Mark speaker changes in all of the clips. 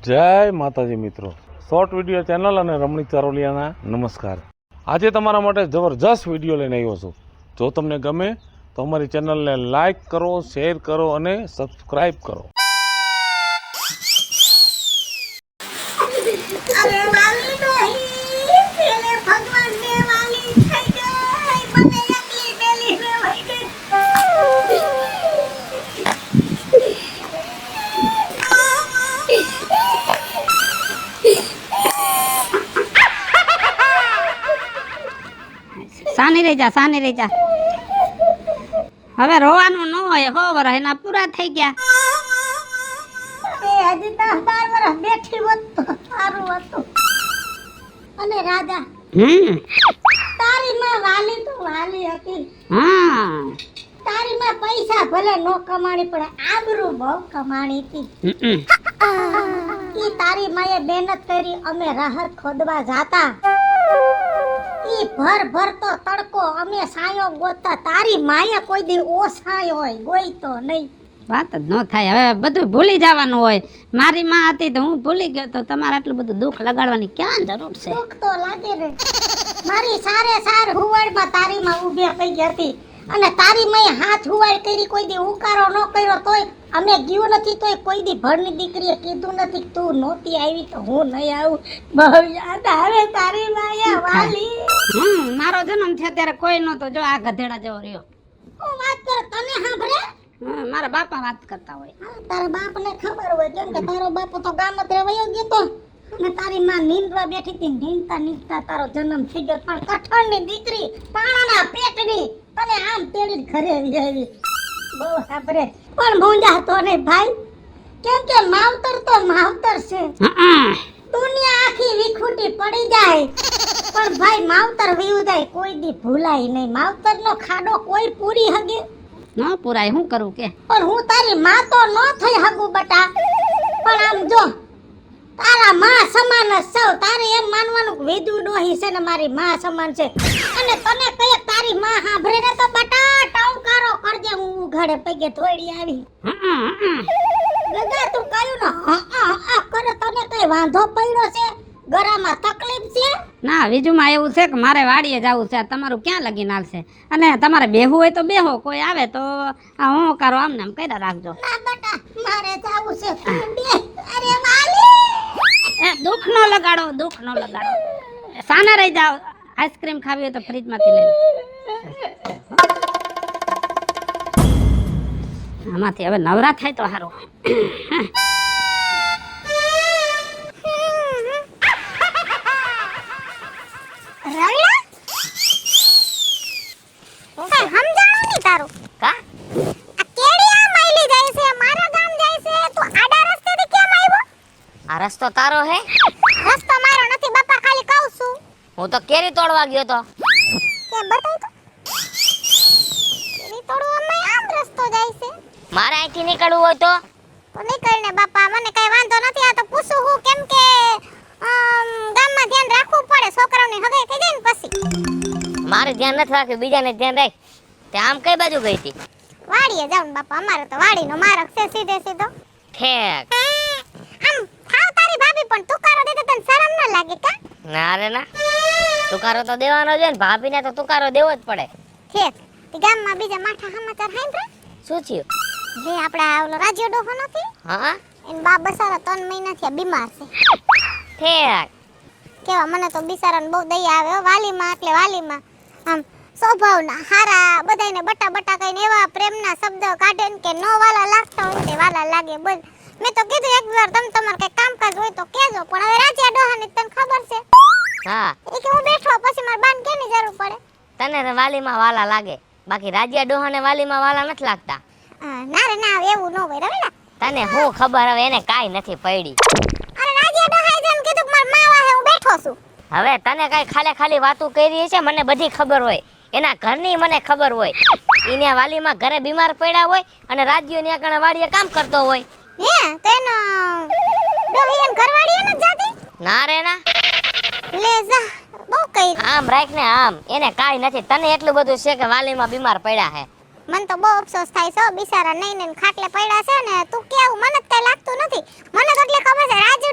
Speaker 1: જય માતાજી મિત્રો, શોર્ટ વિડીયો ચેનલ અને રમણીક ચારોલિયાના નમસ્કાર। આજે તમારા માટે જબરજસ્ત વિડીયો લઈને આવ્યો છું। જો તમને ગમે તો અમારી ચેનલને લાઈક કરો, શેર કરો અને સબસ્ક્રાઈબ કરો।
Speaker 2: સાની રહી જા હવે રોવાનું ન હોય। હો વરસ એના પૂરા થઈ ગયા।
Speaker 3: હજી 10-12 વર્ષ બેઠી હોત તો સારું હતું। અને રાજા તારી માં વાલી તો વાલી હતી। તારી માં પૈસા ભલે નો કમાણી પણ આબરૂ બહુ કમાણી હતી। ઈ તારી માએ મહેનત કરી, અમે રાહત ખોદવા જાતા। ઈ ભર તો તડકો અમે સાયો ગોતતા। તારી માએ કોઈ દી ઓછાયો હોય ગોઈ તો નહીં।
Speaker 2: વાત જ ન થાય। હવે બધું ભૂલી જવાનું હોય। મારી માં હતી તો હું ભૂલી ગયો, તો તમારે આટલું બધું દુઃખ લગાડવાની ક્યાં જરૂર છે?
Speaker 3: દુઃખ તો લાગે ને। મારી સારે સાર હુવાડમાં તારી માં ઊભી પઈ ગઈ હતી, અને તારી માએ હાથ હુવાડ કરી, કોઈ દી ઉકારો ન કર્યો તોય અમે ગયો નથી, તોય કોઈ દી ભણની દીકરીએ કીધું નથી તું નહોતી આવી તો હું નહીં આવું। બહુ યાદ આવે તારી માયા વાલી।
Speaker 2: મારો જન્મ છે ત્યારે કોઈ નહોતો, જો આ ગધેડા જેવો રહ્યો।
Speaker 3: હું વાત કર તને સાંભળે?
Speaker 2: મારા બાપા વાત કરતા હોય।
Speaker 3: તારા બાપને ખબર હોય, કેમ કે તારો બાપ તો ગામત રે વયો ગયો તો, અને તારી માં નીંદવા બેઠી હતી, નીંદતા તારો જન્મ થઈ ગયો। પણ કઠણની દીકરી પાણાના પેટની તને આમ તેડી ઘરે આવી। બહુ સાંભળે પણ મૂંઝા તો નહીં ભાઈ, કેમ કે માવતર તો માવતર છે। દુનિયા આખી વિખૂટી પડી જાય પણ ભાઈ માવતર વીવું જાય કોઈ દી ભૂલાય નહીં। માવતરનો ખાડો કોઈ પૂરી હગે
Speaker 2: ન પુરાય, શું કરું કે?
Speaker 3: પણ હું તારી માં તો ન થઈ હગું બટા, પણ આમ જો તારા માં સમાન જ છો। તારે એમ માનવાનું કે વેદુ ડોહી છે ને મારી માં સમાન છે, અને તને કહીએ તારી માં સાંભળે ને તો બટા ટવકારો કરજે। હું ઘરે પગે થોડી આવી ગગા તું કયું ને કરે તને કઈ વાંધો પડ્યો છે? ગરામાં તકલીફ છે?
Speaker 2: ના, બીજુંમાં એવું છે કે મારે વાડીએ જવું છે। તમારું ક્યાં લગીન આવશે? અને તમારે બેહવું હોય તો બેહો, કોઈ આવે તો હું કરો આમને આમ કર્યા રાખજો।
Speaker 3: ના બટા મારે જાવું છે, તું બે। અરે વાલી
Speaker 2: દુઃખ નો લગાડો, દુઃખ નો લગાડો। સાના રહી જાઓ। આઈસ્ક્રીમ ખાવી હોય તો ફ્રીજમાંથી લઈ લો। આમાંથી હવે નવરા થાય તો સારું।
Speaker 4: રસ્તો તારો હે?
Speaker 3: રસ્તો મારો નથી બાપા, ખાલી કહું છું।
Speaker 4: હું તો કેરી તોડવા ગયો તો।
Speaker 3: કેમ બતાવ તો? કેરી તોડવા અમે આમ રસ્તો જાય છે?
Speaker 4: મારે અહીંથી નીકળવું હોય તો
Speaker 3: નીકળ ને બાપા, મને કઈ વાંધો નથી। આ તો પૂછું હું કેમ કે ગામમાં ધ્યાન રાખવું પડે, છોકરાઓને હગાઈ થઈ જાય ને પછી।
Speaker 4: મારે ધ્યાન નથી રાખ્યું, બીજાને ધ્યાન રાખ। તે આમ કઈ બાજુ ગઈ હતી?
Speaker 3: વાડીએ જાવ ને બાપા, અમારે તો વાડીનો માર્ગ છે સીધે સીધો।
Speaker 4: ઠેક
Speaker 3: આમ થાવ તારી ભાભી પણ તુકારો દેતો તને શરમ ન લાગે કા?
Speaker 4: ના રે ના, તુકારો તો દેવાનો છે ને, ભાભીને તો તુકારો દેવો જ પડે।
Speaker 3: ઠેક તે ગામમાં બીજા માઠા સમાચાર સાંભળ્યા?
Speaker 4: શું થયું?
Speaker 3: જે આપડા ઓલો રાજ્ય ડોહો નથી,
Speaker 4: હા,
Speaker 3: એન બાપ બસારો 3 મહિનાથી બીમાર છે।
Speaker 4: ઠેક
Speaker 3: કેવા મને તો બિચારાને બહુ દયા આવે હો। વાલીમાં એટલે વાલીમાં આમ સ્વભાવના હારા, બધાયને બટા કઈને એવા પ્રેમના શબ્દ કાઢે ને કે નો વાલા લાગતા હોય તે વાલા લાગે। બોલ મેં તો કીધું એકવાર તમારે કઈ કામકાજ હોય તો કહેજો, પણ હવે રાજ્યા ડોહાની તને ખબર છે?
Speaker 4: હા,
Speaker 3: એ કે હું બેઠો પછી મારે બાન કેની જરૂર પડે?
Speaker 4: તને વાલીમાં વાલા લાગે, બાકી રાજ્યા ડોહાને વાલીમાં વાલા નથી લાગતા।
Speaker 3: ના રે ના, એવું ન હોય રવિલા।
Speaker 4: તને હું ખબર, હવે એને કાઈ નથી પડી।
Speaker 3: અરે રાજ્યા ડોહાએ જેમ કીધું કે માર માં વાહે હું બેઠો છું।
Speaker 4: હવે તને કઈ ખાલી વાતો કરી છે, મને બધી ખબર હોય। એના ઘરની મને ખબર હોય। ઈને વાલીમાં ઘરે બીમાર પડ્યા હોય અને રાજ્યો ન્યા કણે વાડીએ કામ કરતો હોય।
Speaker 3: હે તેનો ડોહી એમ ઘરવાળી ન જાતી?
Speaker 4: ના રે ના,
Speaker 3: લે જા બહુ કઈ
Speaker 4: આમ રાખ ને આમ, એને કાઈ નથી। તને એટલું બધું છે કે વાલીમાં બીમાર પડ્યા હે।
Speaker 3: મને તો બહુ અફસોસ થાય છે બિચારા નહીં ને ખાટલે પડ્યા છે ને, તું કેવું મને જ કઈ લાગતું નથી। મને તો એટલે ખબર છે રાજુ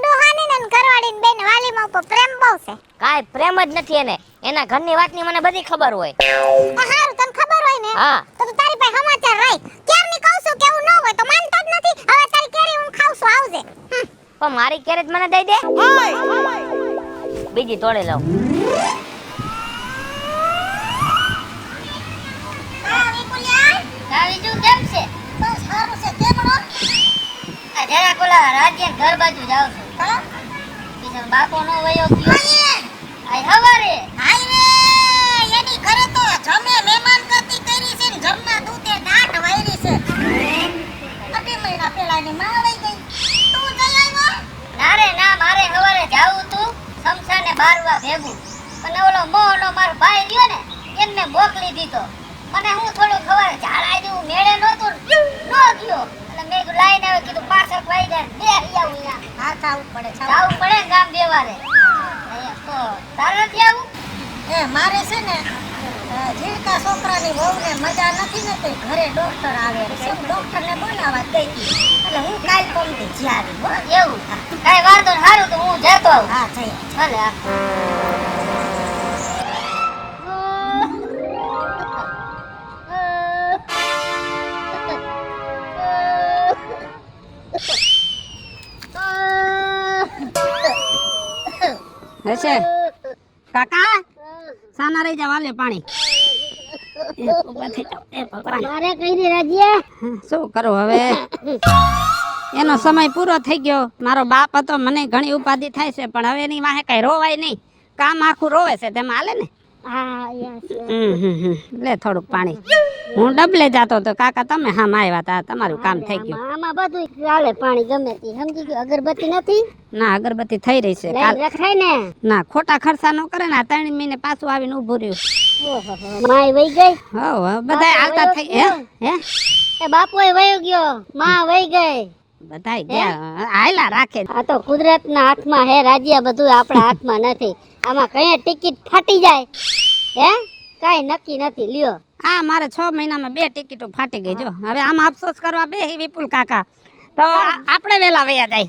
Speaker 4: કાંઈ પ્રેમ જ નથી એને. એના ઘરની વાતની મને બધી ખબર હોય.
Speaker 3: હારું તને ખબર હોય ને
Speaker 4: હા
Speaker 3: તો તું તારી પાસે સમાચાર રાખ. ક્યારની કહું છું કે એવું ન હોય તો માનતો જ નથી. હવે તારી કેરી હું ખાઉં છું, આવજે.
Speaker 4: પણ મારી કેરેજ મને દઈ દે. બીજી તોડી લઉં.
Speaker 3: હા વિપુલિયા,
Speaker 4: બીજું કેમ છે?
Speaker 3: બસ સારું છે. કેમનો?
Speaker 4: આ જરા કોલા રાજ્ય ઘર બાજુ જાઉં છું.
Speaker 3: હા
Speaker 4: બીજો બાપો નો વયો ગયો.
Speaker 3: આઈએ
Speaker 4: આઈ હવારે
Speaker 3: હાઈવે એની ઘરે તો જમે મહેમાન કરતી કરી છે ને જમના દૂધે દાટ વાયરી છે. અઢી મહિના પહેલા ની માં આવી ગઈ. તું જઈ આવ્યો?
Speaker 4: ના રે ના, મારે હવારે જાવું તું સમસાને બારવા ભેગું. પણ ઓલો મોહનો મારો ભાઈ રહ્યો ને એમને મોકલી દીધો. મને હું થોડું ખબર ઝાડા જેવું મેળે નહોતું નો ગયો. એટલે મેં કીધું લાઈને આવે, કીધું પાછળ પાઈ જાય બે આવું અહીંયા.
Speaker 3: હા જાવું પડે
Speaker 4: જાવું પડે ને ગામ બેવારે. તો તારે નથી આવું?
Speaker 3: એ મારે છે ને જીણકા છોકરાની વહુને મજા નથી ને તો ઘરે ડોક્ટર આવે છે. ડોક્ટરને બોલાવા ગઈ હતી. એટલે હું કાલ પમથી જ્યાં હો.
Speaker 4: એવું કાંઈ વાંધો નહીં, સારું તો હું જતો આવું.
Speaker 3: હા જઈ
Speaker 4: ભલે આ.
Speaker 2: હશે કાકા સાના રહી જા વાલે પાણી. ઊભા થઈ જાઓ. એ ભગવાન,
Speaker 3: મારે કઈ દે રાજ્યા.
Speaker 2: શું કરું હવે? એનો સમય પૂરો થઈ ગયો. મારો બાપ હતો, મને ઘણી ઉપાધિ થાય છે, પણ હવે એની વાહે કઈ રોવાય નહીં. કામ આખું રોવે છે તેમાં હાલે ને.
Speaker 3: હા યસ
Speaker 2: લે થોડુંક પાણી. હું ડબલે જાતો તો કાકા તમે હામ આવ્યા તા, તમારું કામ થઈ ગયું.
Speaker 3: આમાં બધું ચાલે પાણી ગમે તે સમજી ગયો. અગરબત્તી નથી
Speaker 2: ના અગરબત્તી થઈ રહી છે.
Speaker 3: લઈ રખાય ને.
Speaker 2: ના ખોટા ખર્ચા ન કરે ને. આ 3 મહિને પાછું આવીને ઊભું રહ્યું.
Speaker 3: માય વઈ ગઈ.
Speaker 2: હવ બધા હાલતા થઈ હે
Speaker 3: એ બાપોય વયો ગયો, માં વઈ ગઈ.
Speaker 2: બધાય ગયા હાયલા રાખે.
Speaker 3: આ તો કુદરતના હાથમાં હે રાજ્યા, બધું આપણા હાથમાં નથી. આમાં કઈ ટિકિટ ફાટી જાય હે કઈ નક્કી નથી. લ્યો
Speaker 2: હા મારે 6 મહિનામાં 2 ટિકિટો ફાટી ગઈ. જો હવે આમાં અફસોસ કરવા બે વિપુલ કાકા તો આપણે વેલા વયા જાય.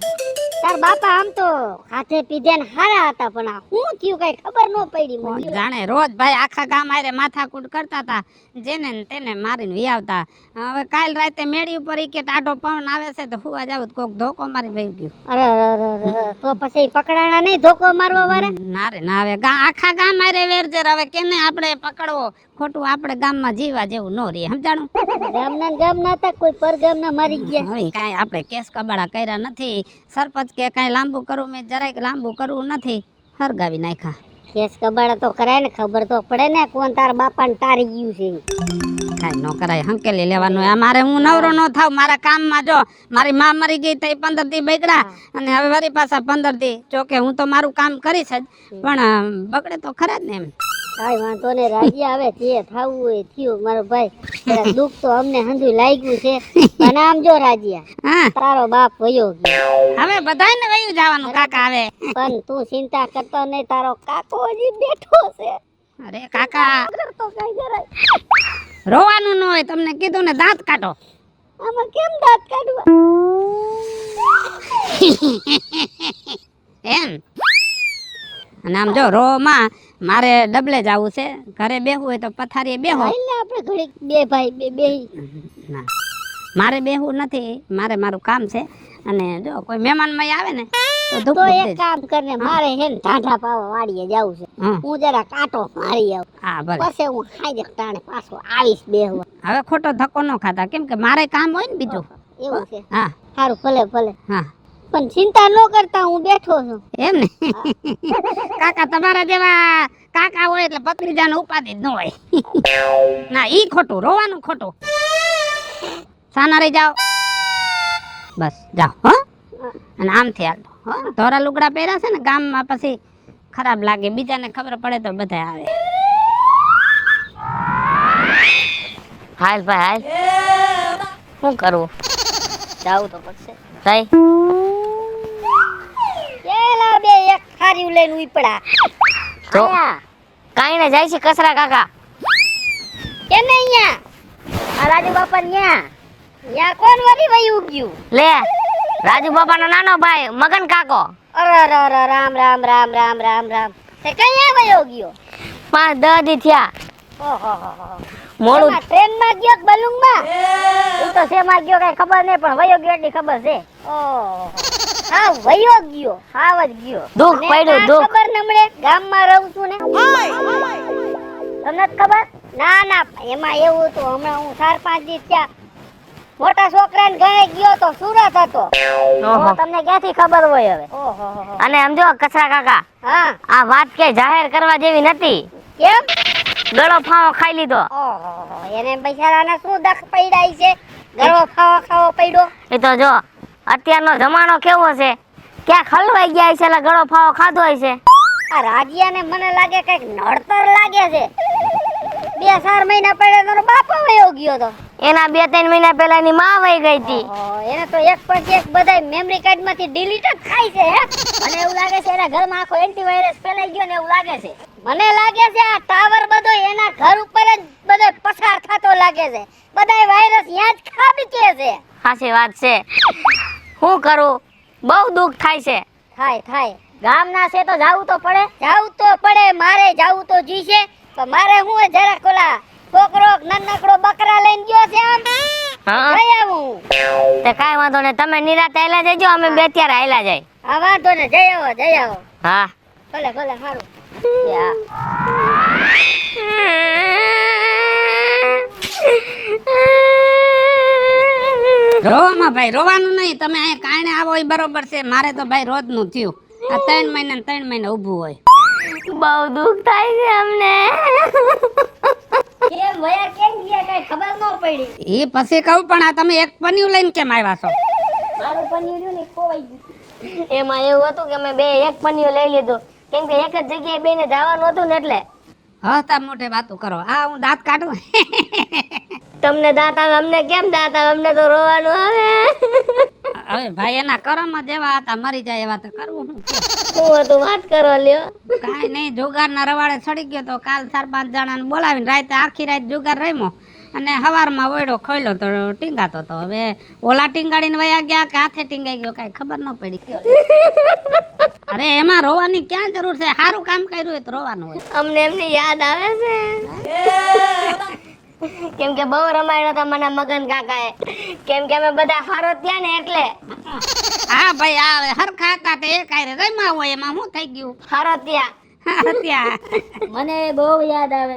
Speaker 3: તાર બાપા આમ તો ખાધે પીધે ને હારા હતા, પણ આ શું થયું કઈ ખબર ન પડી મને.
Speaker 2: જાણે રોજ ભાઈ આખા ગામ આરે માથાકૂટ કરતા હતા, જેને ને તેને મારીને વિયાવતા. હવે કાલ રાતે મેળી ઉપર ઈ કે ટાઢો પવન આવે છે તો હુવા જાવ તો કોક ધોકો મારી વહી ગયો.
Speaker 3: અરે તો પછી પકડાણા નહીં ધોકો મારવા વાળા?
Speaker 2: ના રે ના, હવે આખા ગામ આરે વેરજેર. હવે કેને આપણે પકડવો? ખોટું આપણે ગામમાં જીવા જેવું ન રહે, સમજાણું?
Speaker 3: ગામ ના હતા કોઈ પરગામ ના મારી ગયા.
Speaker 2: હવે કાંઈ આપણે કેસ કબાડા કર્યા નથી. સરપંચ કે કાંઈ લાંબુ કરવું, મેં જરાય લાંબુ કરવું નથી, હરગાવી નાખ્યા.
Speaker 3: કેસ કબાડા તો કરાય ને, ખબર તો પડે ને કોણ તાર બાપા ને તારી ગયું છે.
Speaker 2: કાંઈ ન કરાય, હંકેલી લેવાનું. મારે હું નવરો ન થાવ મારા કામમાં. જો મારી માં મરી ગઈ તો 15 દી બગડા, અને હવે વળી પાછા 15 દી. જોકે હું તો મારું કામ કરીશ જ, પણ બગડે તો ખરા જ ને એમ.
Speaker 3: કાઈ વાંધો ને રાજ્યા, આવે જે થાવું હોય થયું. મારો ભાઈ જરા દુઃખ તો અમને હંધું લાગ્યું છે, પણ આમ જો રાજ્યા
Speaker 2: હા
Speaker 3: તારો બાપ વયો ગયો.
Speaker 2: હવે બધાને વયું જવાનું કાકા. હવે
Speaker 3: પણ તું ચિંતા કરતો નહીં, તારો કાકો હજી બેઠો છે.
Speaker 2: અરે કાકા
Speaker 3: તો કઈ જરાય
Speaker 2: રોવાનું ન હોય, તમને કીધું ને દાંત કાઢો.
Speaker 3: આમાં કેમ દાંત કાઢવા?
Speaker 2: એમ અને આમ જો રો માં મારે ડબલે જવું છે. ઘરે બેહવું હોય તો પથારીએ બેહો.
Speaker 3: એટલે આપણે ઘડીક બે ભાઈ બે
Speaker 2: ના મારે બેહવું નથી, મારે મારું કામ છે. અને જો કોઈ મહેમાન મય આવે ને તો
Speaker 3: તો
Speaker 2: ધૂપ
Speaker 3: એક કામ કરને, મારે હે ને ઢાઢા પાવા વાડીએ જાવું છે. હું જરા કાંટો મારી આવું,
Speaker 2: હા ભલે.
Speaker 3: પછી હું ખાઈ ટાણે પાછો આવીશ બેહવા.
Speaker 2: હવે ખોટો ધક્કો ન ખાતા, કેમ કે મારે કામ હોય ને બીજું.
Speaker 3: એવું છે?
Speaker 2: હા
Speaker 3: સારું ભલે ભલે,
Speaker 2: હા
Speaker 3: પણ ચિંતા ન કરતા, હું બેઠો છું.
Speaker 2: એમ ને કાકા તમારા જેવા કાકા હોય એટલે પત્રીજાને ઉપાધિ જ ન હોય. ના ઈ ખોટું, રોવાનું ખોટું. સાના રહી જાઓ, બસ જાઓ. હો અને આમથી હાલતો. હો ધોરા લુગડા પહેર્યા છે ને ગામમાં, પછી ખરાબ લાગે. બીજાને ખબર પડે તો બધા આવે.
Speaker 4: હાલ ભાઈ હાલ, શું કરવું?
Speaker 3: જાવું તો પડશે.
Speaker 4: થઈ
Speaker 3: એલા બે એક ખારી લઈને ઉપડા
Speaker 4: તો કાઈ ને જાય છે કસરા કાકા.
Speaker 3: કેને અહીંયા આ રાજુ બાપા ન્યા કોણ વરી વયું ગયું?
Speaker 4: લે રાજુ બાપાનો નાનો ભાઈ મગન કાકો.
Speaker 3: અરે રામ રામ રામ રામ રામ રામ.
Speaker 4: તે કઈ વયો ગયો?
Speaker 5: 5-10 દી થયા.
Speaker 4: ઓહો
Speaker 5: મોડું
Speaker 4: ટ્રેન માં ગયો કે બલૂન માં?
Speaker 5: ઈ તો શેમાં ગયો કઈ ખબર નહીં, પણ વયો ગયો એટલી ખબર છે.
Speaker 4: ઓહો હા વયો ગયો, હાવ જ ગયો.
Speaker 5: દુઃખ
Speaker 4: અને
Speaker 5: પડ્યું,
Speaker 4: આ
Speaker 5: દુઃખ.
Speaker 4: ખબર નમળે ગામમાં રહું છું ને. તમને જ ખબર? ના ના એમાં એવું હતું, હમણાં હું 4-5 દી થયા મોટા છોકરાને ઘરે ગયો તો સુરત હતો.
Speaker 5: ઓહો.
Speaker 4: તમને ક્યાંથી ખબર હોય હવે? ઓહો
Speaker 5: અને સમજો કચરા કાકા,
Speaker 4: હા
Speaker 5: આ વાત કે જાહેર કરવા જેવી નથી.
Speaker 4: કેમ?
Speaker 5: ગળો ફાવો ખાઈ લીધો.
Speaker 4: ઓહો એને બિચારાને શું દખ પડાય છે? ગળો ખાવો પડ્યો.
Speaker 5: એ તો જો અત્યારનો જમાનો કેવો છે, ક્યાંક હલવાઈ ગયા છે એટલે ગળો ફાવો ખાધો છે.
Speaker 4: આ રાજીયાને મને લાગે કઈક નડતર લાગે છે. 2-4 મહિના પહેલા તારો બાપો વયો ગયો તો.
Speaker 5: એના 2-3 મહિના પહેલા એની માં વહી ગઈ હતી.
Speaker 4: એને તો એક પછી એક બધાય મેમરી કાર્ડ માંથી ડિલીટ જ થાય છે હે. મને એવું લાગે છે એના ઘરમાં આખો એન્ટીવાયરસ ફેલાઈ ગયો ને એવું લાગે છે. મને લાગે છે આ ટાવર બધો એના ઘર ઉપર જ બધો પસાર થતો લાગે છે. બધાય વાયરસ ત્યાં જ ખાબી કે છે.
Speaker 5: સાચી વાત છે. શું કરું, બહુ દુઃખ થાય છે.
Speaker 4: થાય ગામના છે તો જાવું તો પડે. મારે જાવું તો જોઈશે. પણ મારે હું જરાક ઓલા છોકરો નાનકડો બકરા લઈને ગયો છે આમ
Speaker 5: હા
Speaker 4: જઈ આવું.
Speaker 5: તે કાંઈ વાંધો નહીં, તમે નિરાતે આયલા જજો, અમે બે ત્યારે આયલા જાય.
Speaker 4: હા વાંધો ને જઈ આવો.
Speaker 5: હા
Speaker 4: ભલે સારું.
Speaker 2: રોવામાં ભાઈ રોવાનું નહીં, તમે અહીંયા કારણે આવો એ બરોબર છે. મારે તો ભાઈ રોજનું થયું. આ 3 મહિના ઊભું હોય.
Speaker 5: બહુ દુઃખ થાય છે અમને.
Speaker 4: કેમ વયા કેમ ગયા કઈ ખબર ન પડી.
Speaker 2: એ પછી કહું, પણ આ તમે એક પન્યું લઈને કેમ આવ્યા છો?
Speaker 4: મારું પનીર રહ્યું ને ખોવાઈ ગયું.
Speaker 5: એમાં એવું હતું કે અમે બે એક પનીર લઈ લીધું, કેમ કે એક જ જગ્યાએ બેને જવાનું હતું ને એટલે.
Speaker 2: હસતા મોઢે વાતો કરો. આ હું દાંત કાઢું.
Speaker 5: તમને દાંત આવે, અમને કેમ દાંત આવે? અમને તો રોવાનું આવે.
Speaker 2: હવે ભાઈ એના કરમમાં જેવા હતા, મરી જાય એવા તો કરવું શું?
Speaker 5: હું હતું વાત કરો લ્યો.
Speaker 2: કાંઈ નહીં, જુગારના રવાડે ચડી ગયો તો કાલ 4-5 જણાને બોલાવીને રાતે આખી રાત જુગાર રમ્યો અને હવારમાં ઓયડો ખોલ્યો તો ટીંગાતો તો. હવે ઓલા ટીંગાડીને વયા ગયા કે હાથે ટીંગાઈ ગયો કાંઈ ખબર ન પડી. અરે એમાં રોવાની ક્યાં જરૂર છે? સારું કામ કર્યું હોય તો રોવાનું હોય.
Speaker 5: અમને એમની યાદ આવે છે, કેમ કે બહુ રમાયણો હતા મને મગન કાકાએ, કેમ કે અમે બધા હારો ત્યાં ને એટલે.
Speaker 2: હા ભાઈ, આ હરખા હતા તે એક હારે રમ્યા હોય, એમાં શું થઈ ગયું?
Speaker 5: હારો ત્યાં
Speaker 2: હા, ત્યાં
Speaker 5: મને બહુ યાદ આવે.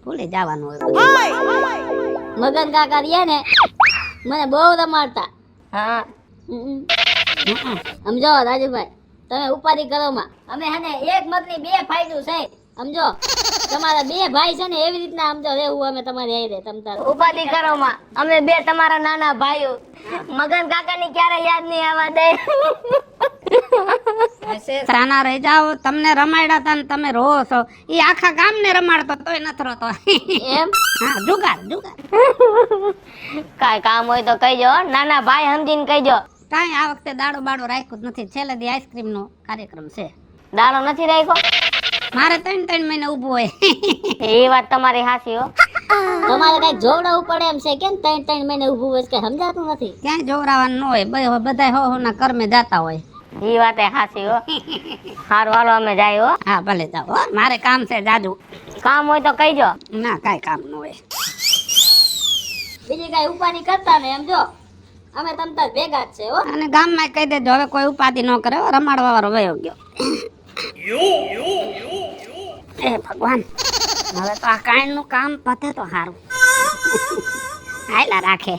Speaker 2: ભૂલી જવાનું હોય.
Speaker 5: મગન કાકા રહ્યા ને મને બહુ રમાડતા. હા સમજો રાજુભાઈ, તમે ઉપાધિ કરો માં. અમે હે ને એક મગની 2 ફાયદો છે સમજો. તમારા 2 ભાઈ છે ને એવી રીતના સમજો રહેવું અમે તમારી આઈ રે તમતાર. ઉપાધિ કરો માં, અમે 2 તમારા નાના ભાઈઓ. મગન કાકા ની ક્યારે યાદ નહીં આવવા દે.
Speaker 2: સાના રહી જાઓ. તમને રમાડ્યા હતા ને તમે રો છો. એ આખા ગામને રમાડતો તોય નથી રોતો.
Speaker 5: એમ?
Speaker 2: હા, જુગાર.
Speaker 5: કાઈ કામ હોય તો કહીજો, નાના ભાઈ સમજીને કહીજો.
Speaker 2: કાંઈ આ વખતે દાડો બાડો રાખ્યું જ નથી. છેલ્લે દી આઈસ્ક્રીમ નો કાર્યક્રમ છે.
Speaker 5: દાડો નથી રાખ્યો?
Speaker 2: મારે 3 મહિને ઊભું હોય.
Speaker 5: એ વાત તમારી સાચી હો.
Speaker 4: તમારે કઈ જોવડાવવું પડે એમ છે કેમ 3 મહિને ઊભું હોય કઈ સમજાતું નથી.
Speaker 2: ક્યાંય જોવરાવાનું ન હોય. બધા હો ના કર્મે જાતા હોય.
Speaker 5: એ વાત સાચી હો. હારું હાલો અમે જાય હો.
Speaker 2: હા ભલે જાઓ હો. મારે કામ છે જાજુ.
Speaker 5: કામ હોય તો કહીજો.
Speaker 2: ના કાંઈ કામ ન હોય.
Speaker 4: બીજી કઈ ઉપાધિ કરતા ને એમ જો અમે તમતા ભેગા જ છે હો.
Speaker 2: અને ગામમાં કહી દેજો હવે કોઈ ઉપાધિ ન કરે હો. રમાડવા વાળો વયો ગયો. એ ભગવાન, હવે તો આ કાંઈ નું કામ પતે તો સારું. હાયલા રાખે.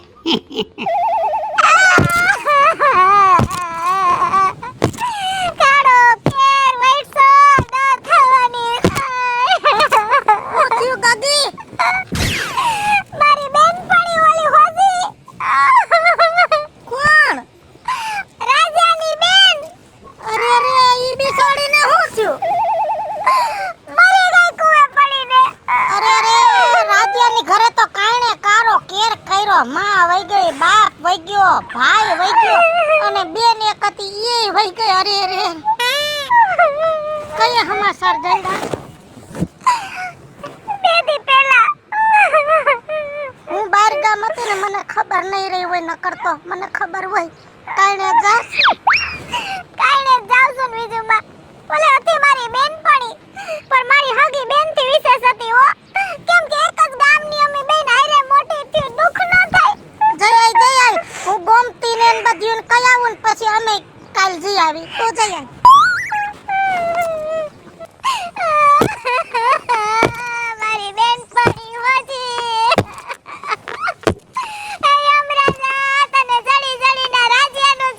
Speaker 3: માં વઈ ગઈ, બાપ વઈ ગયો, ભાઈ વઈ ગયો અને બેન એક હતી એ વઈ ગઈ. અરે રે કઈ સમાચાર જઈડા? 2 દી પહેલા હું બહાર ગામ હતી ને મને ખબર નહીં રહી હોય. ન કરતો મને ખબર હોય કાઈને જાઉં છું ને બીજું માં ભલે હતી મારી બેનપણી પણ મારી હગી બેનથી વિશેષ હતી હો કેમ કે એક જ ગામની અમે બેન હારે મોટી થી દુખ ન થાય જય હું ગોમતી ને બધું કઈ આવું ને પછી અમે કાલ જઈ આવી તો જઈ મારી બેનપણી હોજી તને જડી જડીના રાજ્યનું જ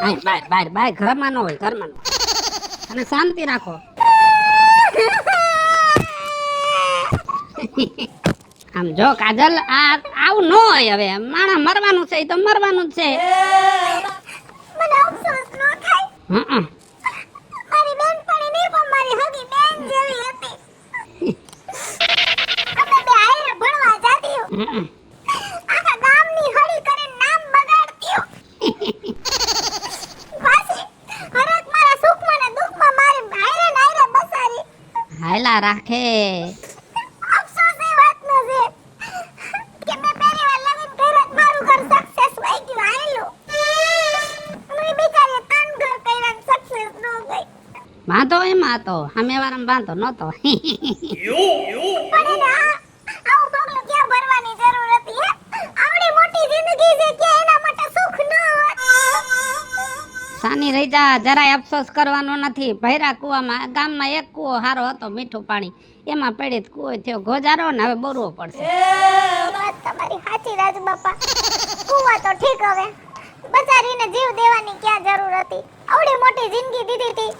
Speaker 3: ઘર
Speaker 2: બાય બાય ઘરમાં ન હોય ઘરમાં અને શાંતિ રાખો આમ જો કાજલ આવું ન હોય હવે માણા મરવાનું છે ઈ તો મરવાનું જ છે
Speaker 3: મને અફસોસ ન થાય મારી બેનપણી નહીં પણ મારી હગી બેન જેવી હતી અમે બે હારે ભણવા જાતી આખા ગામની હળી કરીને નામ બગાડતી પાછી હરક મારા સુખમાં ને દુખમાં મારી હારે ને હારે બસારી
Speaker 2: હાયલા રાખે
Speaker 3: અફસોસ એ વાતનો છે કે મેં પહેલી વાર લગ્ન કર્યા મારું ઘર સક્સેસ થઈ ગયું આયલું મેં બિચારી ત્રણ ઘર કર્યા સક્સેસ ન ગઈ
Speaker 2: વાંધો એમાં તો સામે વાળામાં વાંધો નતો
Speaker 3: પણ એને આવું પગલું ક્યાં ભરવાની જરૂર હતી હે આવડી મોટી જિંદગી છે કે એના માટે સુખ ન હોત
Speaker 2: સાની રહી જા જરાય અફસોસ કરવાનો નથી ભૈરા કુવામાં ગામમાં એક કૂવો હારો હતો મીઠું પાણી એમાં પડી કૂવો થયો ગોજારો ને હવે બોરવો પડશે
Speaker 3: વાત તમારી સાચી રાજ બાપા કુવા તો ઠીક હવે બચારીને જીવ દેવાની ક્યાં જરૂર હતી આવડી મોટી જિંદગી દીધી હતી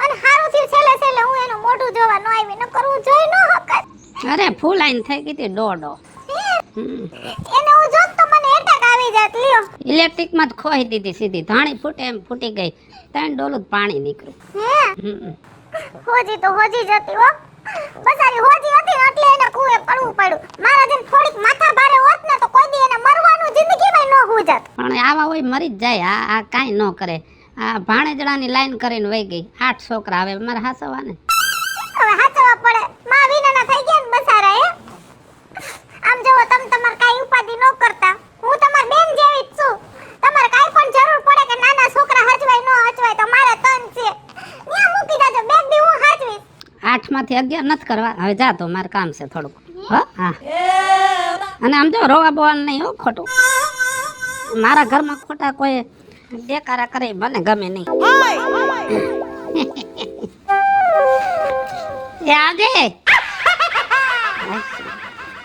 Speaker 3: અને હારું થયું છેલ્લે છેલ્લે હું એનું મોઢું જોવા ન આવી ન કરવું જોઈ ન હકત
Speaker 2: અરે ફૂલ આઈન થઈ ગઈ હતી ડોડો
Speaker 3: એને હું જોત તો મને એટેક આવી જાત લ્યો
Speaker 2: ઇલેક્ટ્રિક માં જ ખોઈ દીધી સીધી ધાણી ફૂટે એમ ફૂટી ગઈ 3 ડોલું પાણી નીકળ્યું
Speaker 3: હે હોજી તો હોજી જતી હો બચારી હોજી હતી ને એટલે એને કુએ પડવું પડ્યું મારા જેમ થોડીક માથા ભારે હોત ને તો કોઈ દી એને મરવાનું જિંદગીમાં ન હુજત
Speaker 2: પણ આવા હોય મરી જ જાય આ કાંઈ ન કરે આ ભાણેજડાની લાઈન કરીને વહી ગઈ 8 છોકરા હવે મારે હાસવા ને
Speaker 3: હવે હાચવા પડે માં વિનાના થઈ ગયા ને બસારા હે આમ જોવો તમે તમાર કાઈ ઉપાધિ ન કરતા હું તમાર બેન જેવી જ છું તમારે કાઈ પણ જરૂર પડે કે નાના છોકરા હચવાય ન હચવાય તો મારે તન છે ન્યા મૂકી દેજો બેગ બી હું હાચવીશ
Speaker 2: 8 માંથી 11 નથી કરવા હવે જા તો મારે કામ છે થોડુંક હા અને આમ જો રોવા બોવાનું નહીં હો ખોટું મારા ઘરમાં ખોટા કોઈ દેકારા કરે મને ગમે નહીં એ આવજે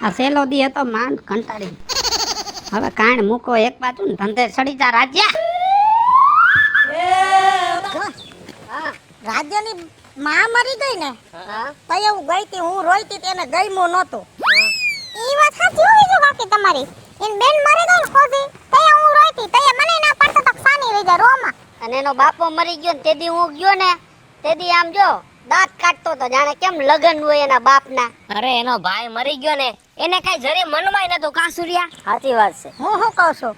Speaker 2: આ સેલો દી હતો માંડ કંટાળી હવે કાણ મૂકો એક બાજુ ને ધંધે સડી જા રાજ્યા
Speaker 3: રાજ્યની માં મરી ગઈ ને તય હું ગઈ તી હું રોઈતી તેને ગઈમો નતો ઈ વાત સાચી હોય છે બાકી તમારી એન બેન મરી ગઈ ખોજી તય હું રોઈતી તય મને ના પડતો તો સાની રહી જા રોમાં
Speaker 5: અને એનો બાપો મરી ગયો ને તેદી હું ગયો ને તેદી આમ જો દાંત કાઢતો તો જાણે કેમ લગન હોય એના બાપના.
Speaker 4: અરે એનો ભાઈ મરી ગયો ને એને કઈ જરે મનમાંય નતું કાસુરિયા.
Speaker 5: સાચી વાત છે.
Speaker 3: હું કહું છું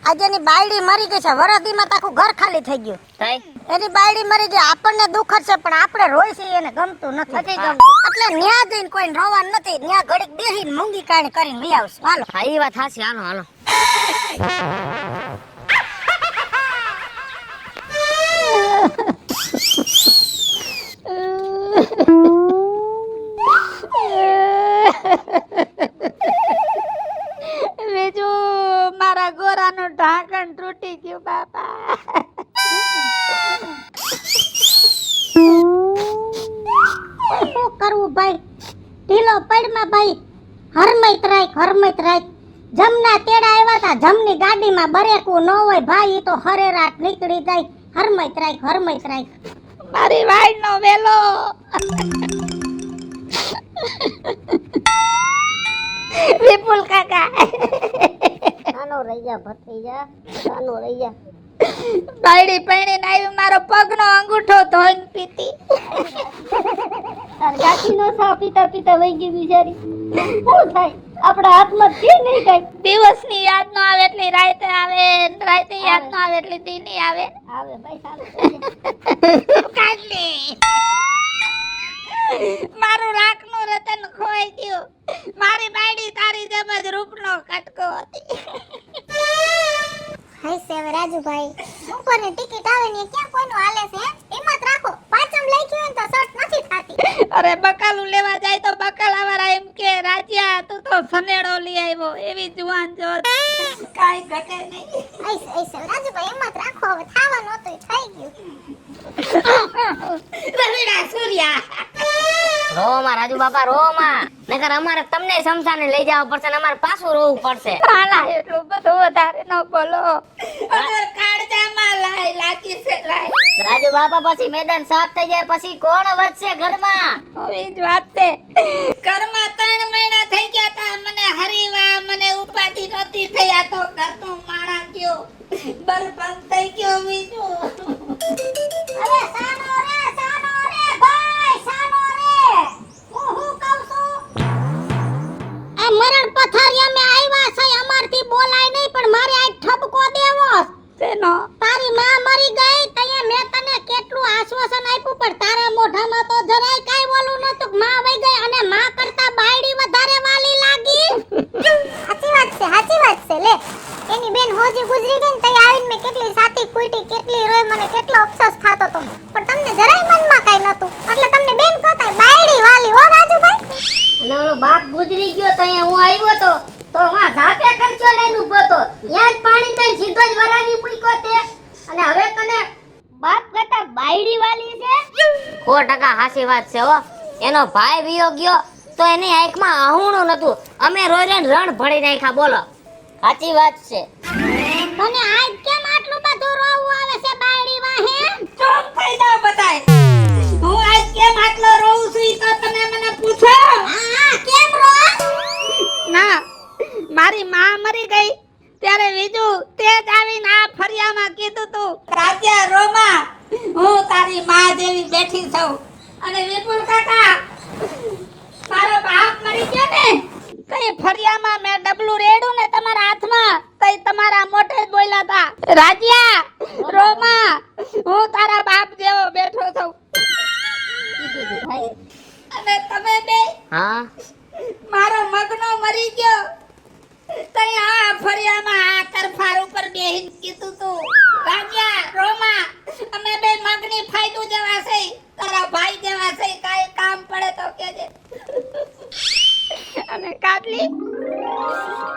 Speaker 3: આજે એની બાયડી મરી ગઈ છે વરદીમાં તાખું ઘર ખાલી થઈ ગયું
Speaker 5: થઈ
Speaker 3: એની બાયડી મરી ગઈ આપણને દુઃખ છે પણ આપણે રોઈ છે એને ગમતું નથી
Speaker 5: નથી ગમતું.
Speaker 3: એટલે ન્યા જઈને કોઈને રોવાનું નથી ન્યા ઘડીક બેહીને મૂંગી કાણી કરીને લઈ આવશું હાલો.
Speaker 5: હા એ વાત સાચી. હાલો હાલો.
Speaker 2: બીજું મારા ગોરાનું ઢાંકણ તૂટી ગયું બાપા.
Speaker 3: શું કરવું ભાઈ ઢીલો પડમાં ભાઈ હરમત રાખ જમના તેડા આવ્યા હતા જમની ગાડીમાં બરેકું ન હોય ભાઈ ઈ તો હરેરાટ નીકળી જાય હરમત રાખ
Speaker 2: મારી વાઈનો વેલો વિપુલ કાકા
Speaker 5: નાનો રહી જા ભત્રીજા, નાનો રહી જા.
Speaker 2: બાયડી પૈણીને આવી મારો પગનો અંગૂઠો ધોઈને પીતી.
Speaker 5: તાર કાકીનો સા પીતા પીતા વહી ગઈ બિચારી. શું થાય આપણા હાથમાં છે નહીં કઈ.
Speaker 2: દિવસની યાદ ન આવે એટલી રાતે આવે, રાતે યાદ ન આવે એટલી દીની આવે.
Speaker 5: આવે ભાઈ સારું.
Speaker 2: કાઢલી મારું રાખનું રતન ખોવાઈ ગયું. મારી બાયડી તારી જેમ જ રૂપનો કટકો હતી.
Speaker 3: હાય સે હવે રાજુભાઈ ઉપરની ટિકિટ આવે ને ક્યાં કોઈનું હાલે છે હિંમત રાખો પાછમ લખ્યું હોય ને તો શર્ટ નથી થાતી.
Speaker 2: અરે બકાલું લેવા જાય તો બકાલાવાળા એમ કે રાજ્યા તું તો સનેડો લઈ આવ્યો એવી જુવાન જો કાઈ ઘટે નહીં.
Speaker 3: આઈસ રાજુભાઈ હિંમત રાખો હવે થાવાનું હતું થઈ ગયું.
Speaker 2: રવિડા સૂર્યા
Speaker 5: રોમાં રાજુ બાપા રોમાં નકર અમારે તમને સમસાને લઈ જવા પડશે ને અમારે પાછું રોવું પડશે.
Speaker 2: હાલા એટલું બધું વધારે ન બોલો. અગર કાળજામાં લાઈ લાગી છે લાઈ.
Speaker 5: રાજુ બાપા પછી મેદાન સાફ થઈ જાય પછી કોણ વધશે ઘરમાં?
Speaker 2: હવે જ વાત છે ઘરમાં 3 મહિના થઈ ગયા તા મને હરીવા મને ઉપાધિ નહોતી થઈ આ તો ઘરનો માણા ગયો બરબાદ થઈ ગયો બીજું.
Speaker 3: અરે સાનો રે ભાઈ સાનો રે હું કહું છું આ મરણ પથારિયા મે આવ્યા છે અમારથી બોલાય નહીં પણ મારે આ ઠપકો દેવો
Speaker 2: તેનો
Speaker 3: તારી માં મરી ગઈ તઈએ મેં તને કેટલું આશ્વાસન આપ્યું પણ તારા મોઢામાં તો જરાય કાઈ બોલું નતું માં વઈ ગઈ અને માં કરતા બાયડી વધારે વાલી લાગી. સાચી વાત છે લે એની બેન હોજી ગુજરી ગઈ ને તઈ આવીને મે કેટલી સાતી કુઈટી કેટલી રોય મને કેટલો અફસોસ થાતો તો પણ તમને જરાય મનમાં કાઈ નતું એટલે તમને બેન કહેતા બાયડી વાલી હો રાજુભાઈ.
Speaker 5: અને ઓલો બાપ ગુજરી ગયો તો અહીંયા હું આવ્યો તો હું ઝાપે કરચો લઈને ઊભો તો ત્યાં જ પાણી દઈને સીધો જ વરાવી મૂક્યો તે અને હવે તને બાપ કરતા બાયડી વાલી છે. 100% હાસી વાત છે હો. એનો ભાઈ વિયો ગયો તો એની આંખમાં આહુણું નતું અમે રોઈને રણ ભળી નાખ્યા બોલો. સાચી વાત છે.
Speaker 3: તને આજ કેમ આટલું બધું રોવું આવે છે બાયડી વાહે?
Speaker 2: ચૂપ થઈ જાવ બધાય. હું આજ કેમ આટલો રોઉં છું ઈ તો તમે મને પૂછો.
Speaker 3: હા કેમ રો?
Speaker 2: ના મારી માં મરી ગઈ ત્યારે બીજું તે જ આવીને આ ફરિયામાં કીધું તું રાજ્યા રોમા હું તારી માં જેવી બેઠી છું અને વિપુલ કાકા મારો બાપ મરી ગયો ને કઈ ફરિયામાં મેં ડબલું રેડું ને તમારા હાથમાં તઈ તમારા મોઢે જ બોલ્યા હતા રાજ્યા રોમા હું તારા બાપ જેવો બેઠો છું. અને તમે બે
Speaker 5: હા
Speaker 2: મારો મગનો મરી ગયો તઈ આ ફરિયામાં આ તરફાર ઉપર બેહીન કીધું તું રાજ્યા રોમા અમે બે મગની ફાયદો જેવા છે તારા ભાઈ જેવા છે કાઈ કામ પડે તો કેજે. અને કાટલી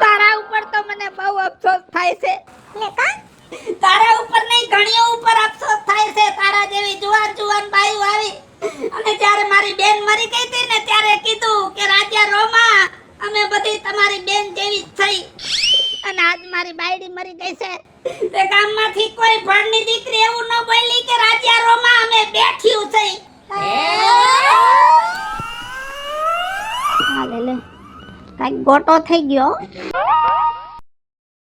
Speaker 2: તારા ઉપર તો મને બહુ અફસોસ થાય છે.
Speaker 3: લે કા
Speaker 2: તારા ઉપર નહીં ઘણીઓ ઉપર અફસોસ થાય છે. તારા જેવી જુવાન બાઈ આવી અને જ્યારે મારી બેન મરી ગઈ હતી ને ત્યારે કીધું કે રાજ્યા રોમા અમે બધી તમારી બેન જેવી જ થઈ અને આજ મારી બાયડી મરી ગઈ છે તે ગામમાંથી કોઈ ભણની દીકરી એવું ન બોલી કે રાજ્યા રોમા અમે બેઠ્યું છે. હા લે કાઈ ગોટો થઈ ગયો.